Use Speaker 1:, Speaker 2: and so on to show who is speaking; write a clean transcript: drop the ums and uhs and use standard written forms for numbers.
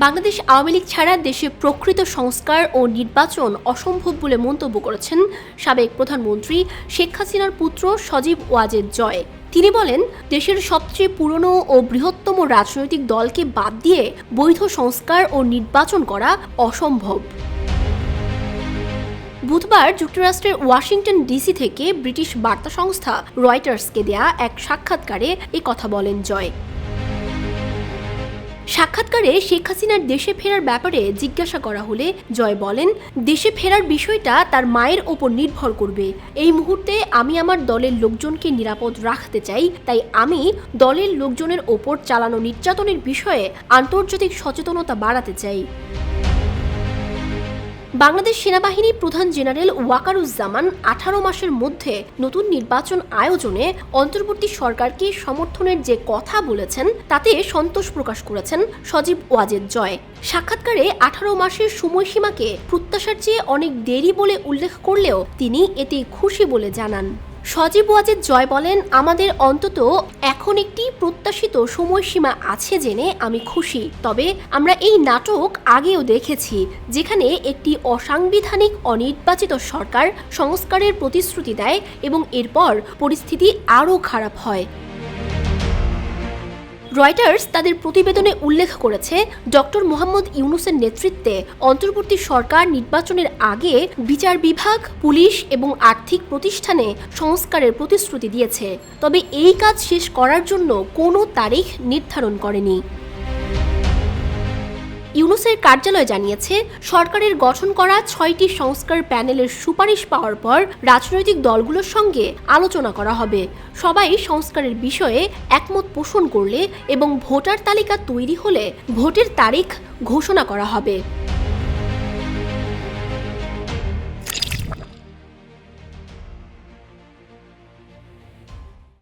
Speaker 1: বাংলাদেশ আওয়ামী লীগ ছাড়া দেশে প্রকৃত সংস্কার ও নির্বাচন অসম্ভব বলে মন্তব্য করেছেন সাবেক প্রধানমন্ত্রী শেখ হাসিনার পুত্র সজীব ওয়াজেদ জয়। তিনি বলেন, দেশের সবচেয়ে পুরনো ও বৃহত্তম রাজনৈতিক দলকে বাদ দিয়ে বৈধ সংস্কার ও নির্বাচন করা অসম্ভব। বুধবার যুক্তরাষ্ট্রের ওয়াশিংটন ডিসি থেকে ব্রিটিশ বার্তা সংস্থা রয়টার্সকে দেয়া এক সাক্ষাৎকারে এ কথা বলেন জয়। সাক্ষাৎকারে শেখ হাসিনার দেশে ফেরার ব্যাপারে জিজ্ঞাসা করা হলে জয় বলেন, দেশে ফেরার বিষয়টা তার মায়ের ওপর নির্ভর করবে। এই মুহূর্তে আমি আমার দলের লোকজনকে নিরাপদ রাখতে চাই, তাই আমি দলের লোকজনের ওপর চালানো নির্যাতনের বিষয়ে আন্তর্জাতিক সচেতনতা বাড়াতে চাই। বাংলাদেশ সেনাবাহিনী প্রধান জেনারেল ওয়াকারুজ্জামান 18 মাসের মধ্যে নতুন নির্বাচন আয়োজনে অন্তর্বর্তী সরকারকে সমর্থনের যে কথা বলেছেন তাতে সন্তোষ প্রকাশ করেছেন সজীব ওয়াজেদ জয়। সাক্ষাৎকারে 18 মাসের সময়সীমাকে প্রত্যাশার চেয়ে অনেক দেরি বলে উল্লেখ করলেও তিনি এতে খুশি বলে জানান। সজীব ওয়াজেদ জয় বলেন, আমাদের অন্তত এখন একটি প্রত্যাশিত সময়সীমা আছে জেনে আমি খুশি। তবে আমরা এই নাটক আগেও দেখেছি, যেখানে একটি অসাংবিধানিক অনির্বাচিত সরকার সংস্কারের প্রতিশ্রুতি দেয় এবং এরপর পরিস্থিতি আরও খারাপ হয়। রয়টার্স তাদের প্রতিবেদনে উল্লেখ করেছে, ডক্টর মোহাম্মদ ইউনূসের নেতৃত্বে অন্তর্বর্তী সরকার নির্বাচনের আগে বিচার বিভাগ, পুলিশ এবং আর্থিক প্রতিষ্ঠানে সংস্কারের প্রতিশ্রুতি দিয়েছে, তবে এই কাজ শেষ করার জন্য কোনো তারিখ নির্ধারণ করেনি। ইউনূসের কার্যালয় জানিয়েছে, সরকারের গঠন করা 6টি সংস্কার প্যানেলের সুপারিশ পাওয়ার পর রাজনৈতিক দলগুলোর সঙ্গে আলোচনা করা হবে। সবাই সংস্কারের বিষয়ে একমত পোষণ করলে এবং ভোটার তালিকা তৈরি হলে ভোটের তারিখ ঘোষণা করা হবে।